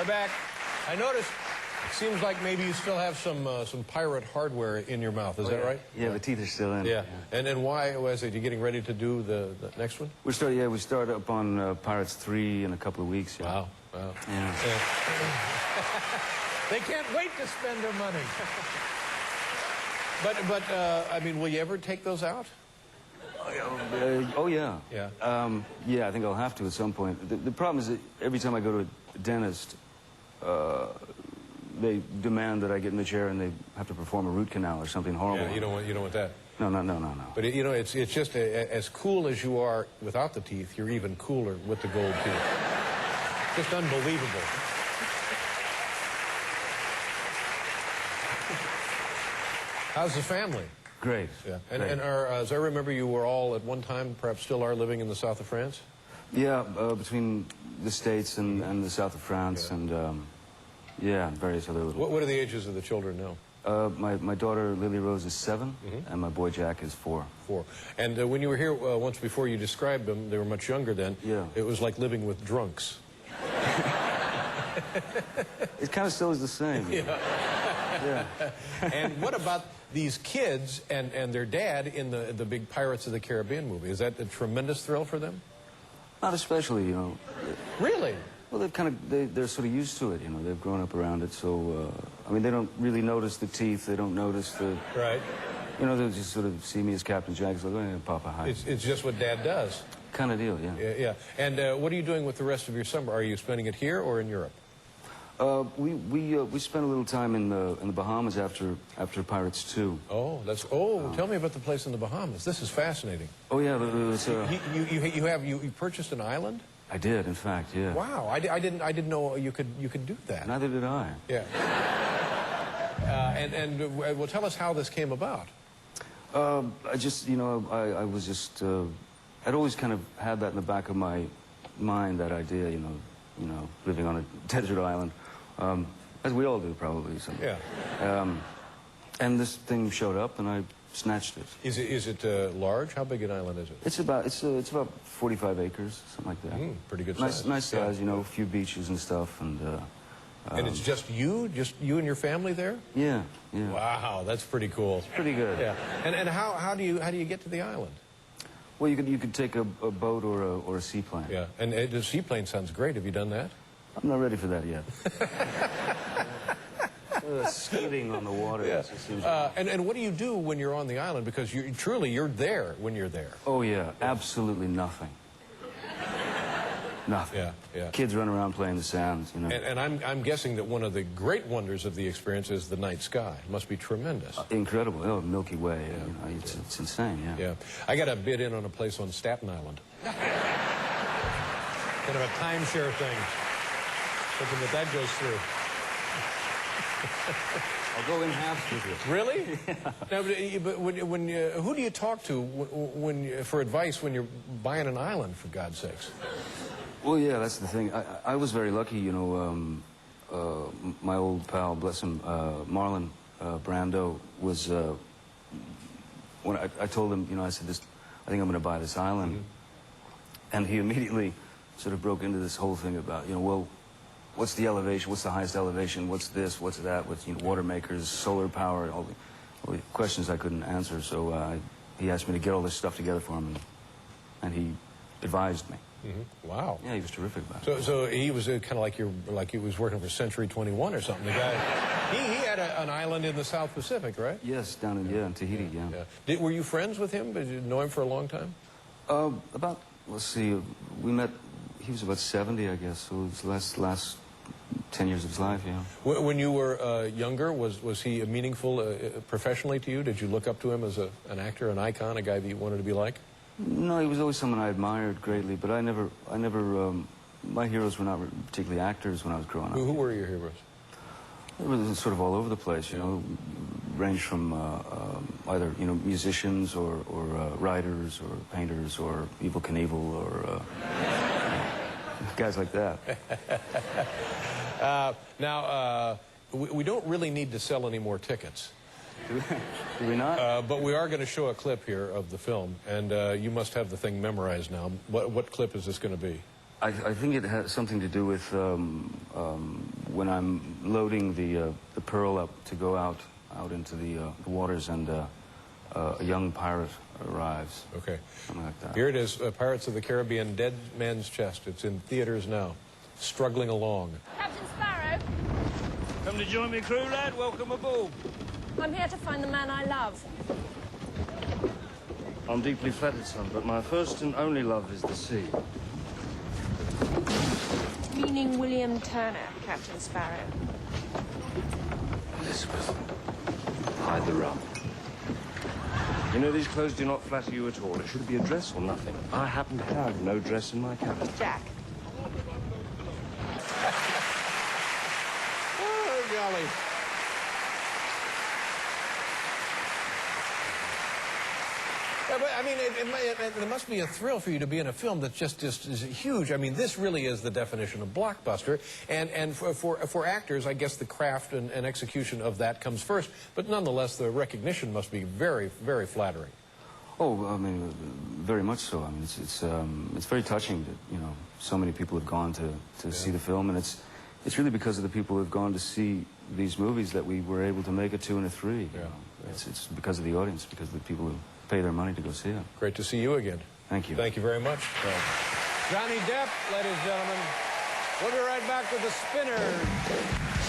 We're back. I noticed it seems like maybe you still have some pirate hardware in your mouth. Is that right? Yeah, the teeth are still in. Yeah. And why was it? You getting ready to do the next one? We start up on Pirates 3 in a couple of weeks. Yeah. Wow. Yeah. They can't wait to spend their money. But I mean, will you ever take those out? Oh yeah. Yeah. Yeah, I think I'll have to at some point. The problem is that every time I go to a dentist, they demand that I get in the chair and they have to perform a root canal or something horrible. Yeah, you don't want that. No. But you know, it's just as cool as you are without the teeth, you're even cooler with the gold teeth. Just unbelievable. How's the family? Great. Yeah. Great. And as I remember, you were all at one time, perhaps still are, living in the south of France? Yeah, between the States and the south of France, and yeah, various other little... What are the ages of the children now? My daughter Lily Rose is 7, and my boy Jack is 4. 4. And when you were here once before, you described them. They were much younger then. Yeah. It was like living with drunks. It kind of still is the same. Yeah. Yeah. And what about these kids and their dad in the big Pirates of the Caribbean movie? Is that a tremendous thrill for them? Not especially, you know. Really? Well, they're sort of used to it, you know. They've grown up around it, so I mean, they don't really notice the teeth. They don't notice the... Right. You know, they'll just sort of see me as Captain Jack. It's like, oh, yeah, Papa, hi. It's just what Dad does. Kind of deal, yeah. Yeah. And what are you doing with the rest of your summer? Are you spending it here or in Europe? We spent a little time in the Bahamas after Pirates 2. Oh, tell me about the place in the Bahamas. This is fascinating. Oh yeah, it was, you purchased an island? I did, in fact, yeah. Wow, I didn't know you could do that. Neither did I. Yeah. Well, tell us how this came about. I just, you know, I was just, I'd always kind of had that in the back of my mind, that idea, you know, living on a desert island, as we all do probably. So. Yeah. And this thing showed up, and I snatched it. Is it large? How big an island is it? It's about 45 acres, something like that. Pretty good size. Nice size, you know, a few beaches and stuff, and. And it's just you and your family there? Yeah. Wow, that's pretty cool. It's pretty good. Yeah. And how do you get to the island? Well, you could take a boat or a seaplane. Yeah. And the seaplane sounds great. Have you done that? I'm not ready for that yet. Skating on the water. Yeah. And what do you do when you're on the island? Because you're there when you're there. Oh yeah, absolutely nothing. Nothing. Yeah. Kids run around playing the sand, you know. And I'm guessing that one of the great wonders of the experience is the night sky. It must be tremendous. Incredible. Oh, Milky Way. Yeah. You know, it's insane. Yeah. Yeah. I got a bid in on a place on Staten Island. Kind of a timeshare thing. Hoping that goes through. I'll go in halves with you. Really? Yeah. No, but who do you talk to for advice when you're buying an island, for God's sakes? Well, yeah, that's the thing. I was very lucky, you know. My old pal, bless him, Marlon Brando, was when I told him, you know, I said, I think I'm going to buy this island, and he immediately sort of broke into this whole thing about, you know, well, what's the elevation? What's the highest elevation? What's this? What's that? What's, you know, water makers, solar power, all the questions I couldn't answer. So he asked me to get all this stuff together for him, and he advised me. Wow. Yeah, he was terrific about it. So he was kind of like he was working for Century 21 or something. The guy, he had an island in the South Pacific, right? Yes, down in Tahiti. Yeah. Were you friends with him? Did you know him for a long time? Let's see, we met. He was about 70, I guess. So it was the last 10 years of his life. Yeah. When you were younger, was he meaningful professionally to you? Did you look up to him as an actor, an icon, a guy that you wanted to be like? No, he was always someone I admired greatly, but I never, my heroes were not particularly actors when I was growing up. Who were your heroes? They were sort of all over the place, you know, ranged from either, you know, musicians or writers or painters or Evel Knievel or guys like that. Now, we don't really need to sell any more tickets. Do we not? But we are going to show a clip here of the film, and you must have the thing memorized now. What clip is this going to be? I think it has something to do with when I'm loading the Pearl up to go out into the waters, and a young pirate arrives. Okay. Something like that. Here it is, Pirates of the Caribbean, Dead Man's Chest. It's in theaters now, struggling along. Captain Sparrow, Come to join me, crew, lad. Welcome aboard. I'm here to find the man I love. I'm deeply flattered, son, but my first and only love is the sea. Meaning William Turner, Captain Sparrow. Elizabeth, hide the rum. You know, these clothes do not flatter you at all. It should be a dress or nothing. I happen to have no dress in my cabin. Jack. Oh, golly. Yeah, but, I mean, it must be a thrill for you to be in a film that just is huge. I mean, this really is the definition of blockbuster. And for actors, I guess the craft and execution of that comes first. But nonetheless, the recognition must be very, very flattering. Oh, I mean, very much so. I mean, it's very touching that, you know, so many people have gone to see the film, and it's really because of the people who have gone to see these movies that we were able to make a 2 and a 3. You know? It's because of the audience, because of the people who pay their money to go see it. Great to see you again. Thank you. Thank you very much. Johnny Depp, ladies and gentlemen. We'll be right back with the Spinners.